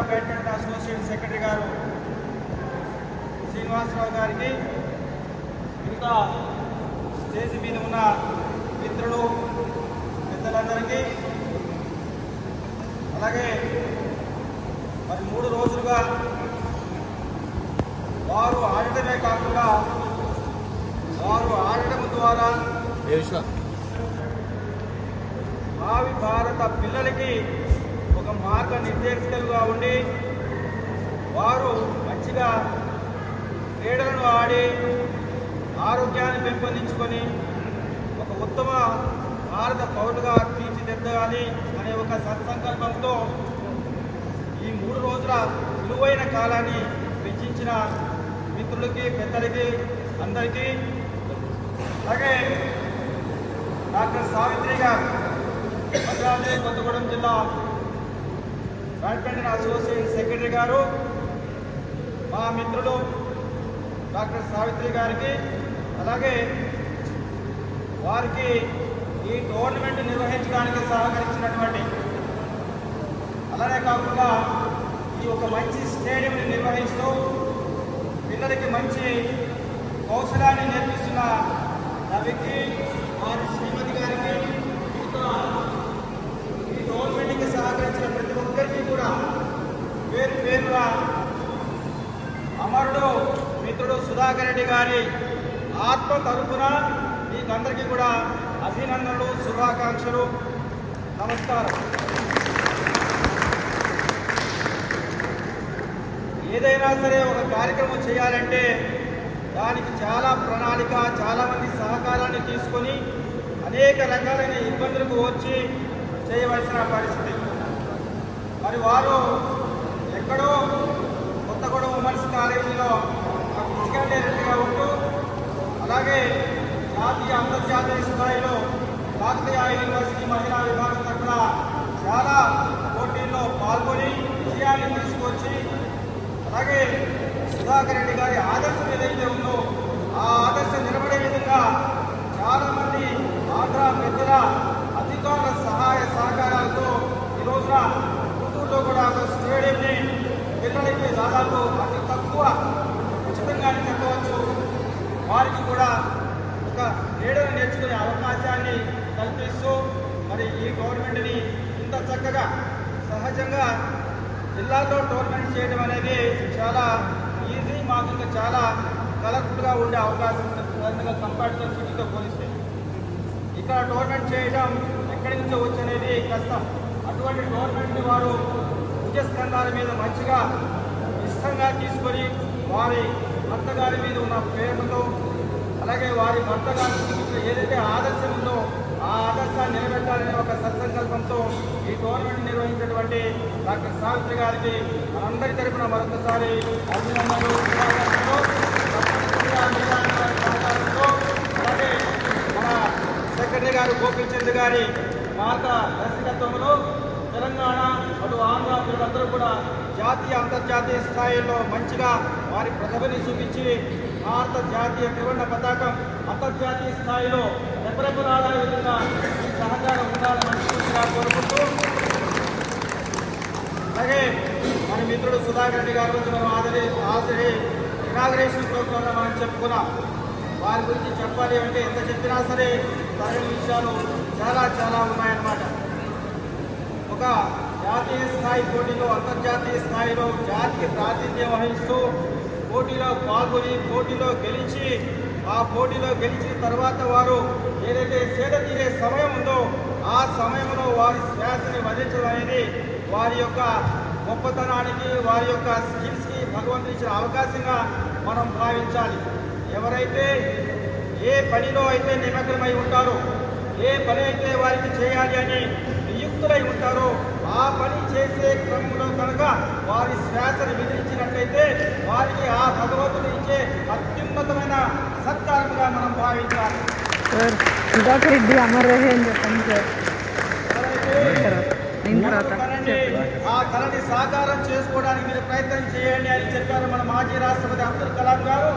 Badminton association secretary గారు శ్రీనివాసరావు గారికి, ఇంకా స్టేజ్ మీద ఉన్న మిత్రులు పెద్దలందరికీ, అలాగే మరి 3 రోజులుగా వారు ఆడటమే కాకుండా వారు ఆడటం ద్వారా భావి భారత పిల్లలకి ఒక మార్గనిర్దేశకులుగా ఉండి వారు మంచిగా క్రీడలను ఆడి ఆరోగ్యాన్ని పెంపొందించుకొని ఒక ఉత్తమ భారత పౌరులుగా తీర్చిదిద్దాలి అనే ఒక సత్సంకల్పంతో ఈ 3 రోజుల విలువైన కాలాన్ని వెచ్చించిన మిత్రులకి, పెద్దలకి, అందరికీ, అలాగే డాక్టర్ సావిత్రి గారు భద్రాద్రి కొత్తగూడెం జిల్లా బ్యాడ్మింటన్ అసోసియేషన్ సెక్రటరీ గారు, మా మిత్రులు డాక్టర్ సావిత్రి గారికి, అలాగే వారికి ఈ టోర్నమెంట్ నిర్వహించడానికి సహకరించినటువంటి, అలానే కాకుండా ఈ ఒక మంచి స్టేడియంని నిర్వహిస్తూ పిల్లలకి మంచి కౌశలాన్ని నేర్పిస్తున్న రవికి, వారి శ్రీమతి గారికి, ఇంకా ఈ టోర్నమెంట్కి సహకరించిన ప్రతి ఒక్కరికి కూడా పేరు పేరుగా అమరుడు మిత్రుడు సుధాకర్ రెడ్డి గారి ఆత్మ తరపున మీకందరికీ కూడా అభినందనలు, శుభాకాంక్షలు, నమస్కారం. ఏదైనా సరే ఒక కార్యక్రమం చేయాలంటే దానికి చాలా ప్రణాళిక, చాలామంది సహకారాన్ని తీసుకొని అనేక రకాలైన ఇబ్బందులకు వచ్చి చేయవలసిన పరిస్థితి. మరి వారు ఎక్కడో కొత్తగూడెం ఉమెన్స్ కాలేజీలో ఫిజికల్ డైరెక్టర్గా ఉంటూ, అలాగే జాతీయ అంతర్జాతీయ స్థాయిలో కాకతీయ యూనివర్సిటీ మహిళా విభాగం తరఫున చాలా పోటీల్లో పాల్గొని విజయాన్ని తీసుకొచ్చి, అలాగే సుధాకర్ రెడ్డి గారి ఆదర్శం ఏదైతే ఉందో ఆ ఆదర్శం నిలబడే విధంగా చాలామంది ఆంధ్ర పెద్దల అధికారుల సహాయ సహకారాలతో ఈ రోజున గుంటూరులో కూడా ఒక స్టేడియంని పిల్లలకి దాదాపు అతి తక్కువ ఉచితంగానే చెప్పవచ్చు వారికి కూడా ఒక క్రీడను నేర్చుకునే అవకాశాన్ని కల్పిస్తూ మరి ఈ గవర్నమెంట్ని ఇంత చక్కగా సహజంగా జిల్లాలో టోర్నమెంట్ చేయడం అనేది చాలా ఈజీ, మాకు ఇంకా చాలా కలర్ఫుల్గా ఉండే అవకాశం ఉంటుంది కంపారిటివ్ సిటీతో పోలిస్తే. ఇక్కడ టోర్నమెంట్ చేయడం ఎక్కడి నుంచో వచ్చనేది కష్టం. అటువంటి టోర్నమెంట్ని వారు భుజస్కంధాల మీద మంచిగా ఇష్టంగా తీసుకొని వారి భర్త గారి మీద ఉన్న ప్రేమతో, అలాగే వారి భర్త గారి ఏదైతే ఆదర్శం ఉందో ఆ ఆదర్శాన్ని నిలబెట్టాలనే ఒక సత్సంకల్పంతో ఈ టోర్నమెంట్ నిర్వహించినటువంటి డాక్టర్ సావిత్రి గారికి మనందరి తరపున మరొకసారి అభినందనలు, అలాగే మన సెక్రటరీ గారు గోపీచంద్ గారి మార్గదర్శకత్వంలో తెలంగాణ అటు ఆంధ్ర పిల్లలందరూ కూడా జాతీయ అంతర్జాతీయ స్థాయిలో మంచిగా వారి ప్రతిభని చూపించి భారత జాతీయ త్రివర్ణ పతాకం అంతర్జాతీయ స్థాయిలో రెపరెపలాడే విధంగా ఈ సహకారం ఉండాలని మనస్ఫూర్తిగా కోరుకుంటూ, అలాగే మన మిత్రుడు సుధాకర్ రెడ్డి గారి గురించి మనం ఆల్రెడీ ఇనాగరేషన్ ప్రోగ్రాంలో మనం చెప్పుకున్నాం. వారి గురించి చెప్పాలి అంటే ఎంత చెప్పినా సరే తగిన విషయాలు చాలా చాలా ఉన్నాయన్నమాట. ఒక జాతీయ స్థాయి పోటీలో, అంతర్జాతీయ స్థాయిలో జాతికి ప్రాతినిధ్యం వహిస్తూ పోటీలో పాల్గొని పోటీలో గెలిచి ఆ పోటీలో గెలిచిన తర్వాత వారు ఏదైతే సేద తీరే సమయం ఉందో ఆ సమయంలో వారి శ్వాసని వదిలించడం అనేది వారి యొక్క గొప్పతనానికి, వారి యొక్క స్కిల్స్కి భగవంతుడు ఇచ్చిన అవకాశంగా మనం భావించాలి. ఎవరైతే ఏ పనిలో అయితే నిమగ్నమై ఉంటారో, ఏ పని అయితే వారికి చేయాలి అని నియుక్తులై ఉంటారో ఆ పని చేసే క్రమంలో కనుక వారి శ్వాసను విధించినట్లయితే వారికి ఆ భగవంతుడు ఇచ్చే అత్యున్నతమైన సత్కారంగా మనం భావించాలి. సుధాకర్ రెడ్డి అమర్ రహే అని చెప్పండి సార్. ఆ కళని సాకారం చేసుకోవడానికి మీరు ప్రయత్నం చేయండి అని చెప్పారు మన మాజీ రాష్ట్రపతి అబ్దుల్ కలాం గారు.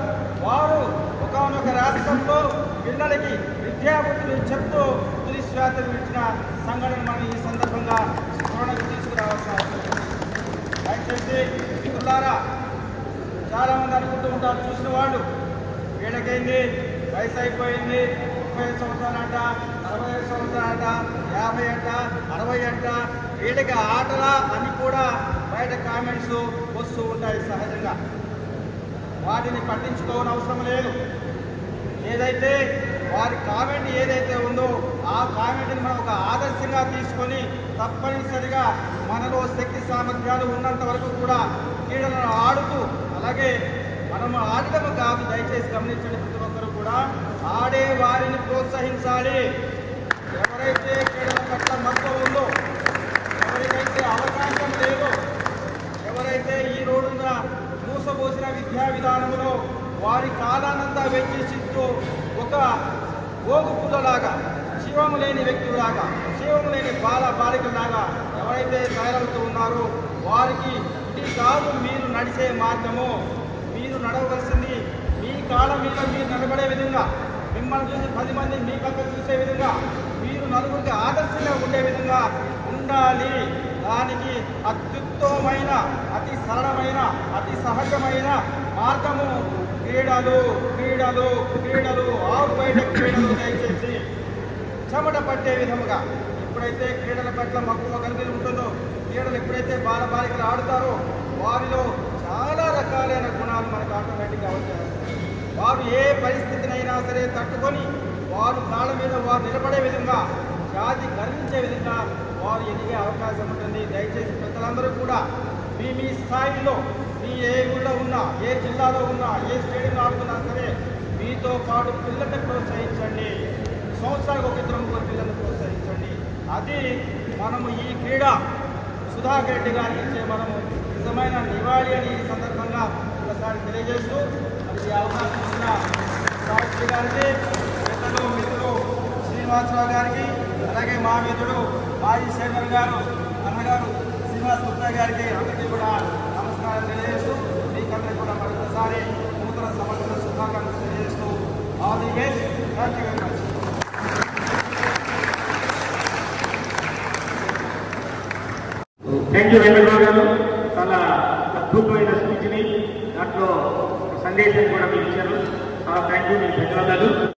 వారు ఒకనొక రాష్ట్రంలో పిల్లలకి విద్యాబుద్ధులు చెప్తూ తుది శ్వాస విడిచిన సంఘటన మనం ఈ సందర్భంగా స్మరణకు తీసుకురావాల్సిన అవసరం. దయచేసి దయచేసి మిత్రులారా, చాలామంది అనుకుంటూ ఉంటారు చూసిన వాళ్ళు, వీళ్ళకైంది వయసు అయిపోయింది, 35 సంవత్సరాలంట, 45 సంవత్సరాలంట, 50 అంట, 60 అంట, వీళ్ళకి ఆటలా అని కూడా బయట కామెంట్స్ వస్తూ ఉంటాయి సహజంగా. వాటిని పట్టించుకోవని అవసరం లేదు. ఏదైతే వారి కామెంట్ ఏదైతే ఉందో ఆ కామెంట్ని మనం ఒక ఆదర్శంగా తీసుకొని తప్పనిసరిగా మనలో శక్తి సామర్థ్యాలు ఉన్నంత వరకు కూడా క్రీడలను ఆడుతూ, అలాగే మనం ఆడటం కాదు, దయచేసి గమనించండి, ప్రతి ఒక్కరు కూడా ఆడే వారిని ప్రోత్సహించాలి. ఎవరైతే క్రీడల పట్ల మక్కువ ఉందో, ఎవరికైతే అవకాశం లేదో, ఎవరైతే ఈ రోజున మూసపోసిన విద్యా విధానంలో వారి కాలానంతా వెచ్చిస్తూ ఒక ఓగు పుల్లలాగా, శివము లేని వ్యక్తులాగా, శివము లేని బాలికలాగా ఎవరైతే తయారవుతూ ఉన్నారో వారికి ఇది కాదు మీరు నడిచే మార్గము. మీరు నడవలసింది మీ కాళ్ళ మీద మీరు నిలబడే విధంగా, మిమ్మల్ని చూసి 10 మంది మీ పక్క చూసే విధంగా, మీరు నలుగురికి ఆదర్శంగా ఉండే విధంగా ఉండాలి. దానికి అత్యుత్తమమైన, అతి సరళమైన, అతి సహజమైన మార్గము క్రీడలు. క్రీడలు క్రీడలు ఆవు బయట క్రీడలు. దయచేసి చెమట పట్టే విధముగా ఎప్పుడైతే క్రీడల పట్ల మక్కువ కలిగి ఉంటుందో, క్రీడలు ఎప్పుడైతే బాలికలు ఆడుతారో వారిలో చాలా రకాలైన గుణాలు మనకు ఆటోమేటిక్గా వచ్చాయి. వారు ఏ పరిస్థితినైనా సరే తట్టుకొని వారు కాళ్ళ మీద వారు నిలబడే విధంగా, జాతి గర్వించే విధంగా వారు ఎదిగే అవకాశం ఉంటుంది. దయచేసి పెద్దలందరూ కూడా మీ స్థాయిలో, మీ ఏ ఊళ్ళో ఉన్నా, ఏ జిల్లాలో ఉన్నా, ఏ స్టేడియంలో ఆడుతున్నా సరే మీతో పాటు పిల్లల్ని ప్రోత్సహించండి. సంవత్సరానికి 1-2 పిల్లల్ని ప్రోత్సహించండి. అది మనము ఈ క్రీడ సుధాకర్ రెడ్డి గారికి ఇచ్చే మనము నిజమైన నివాళి అని ఈ సందర్భంగా ఒకసారి తెలియజేస్తూ, మరి ఈ అవకాశం ఉన్న సాక్షి గారికి, పెద్దలు మిత్రులు శ్రీనివాసరావు గారికి, అలాగే మా మిత్రుడు మాజీ చైర్మన్ గారు అన్నగారు శ్రీనివాస్ గుప్తా గారికి అందరికీ కూడా నమస్కారం తెలియజేస్తూ, మీకందరికీ కూడా మరొకసారి నూతన సంవత్సర శుభాకాంక్షలు తెలియజేస్తూ all the best. Thank you very much. Thank you Venkatarao గారు. చాలా అద్భుతమైన స్పీచ్ని, దాంట్లో సందేశం కూడా మీరు ఇచ్చారు. చాలా థ్యాంక్ యూ. మీకు ధన్యవాదాలు.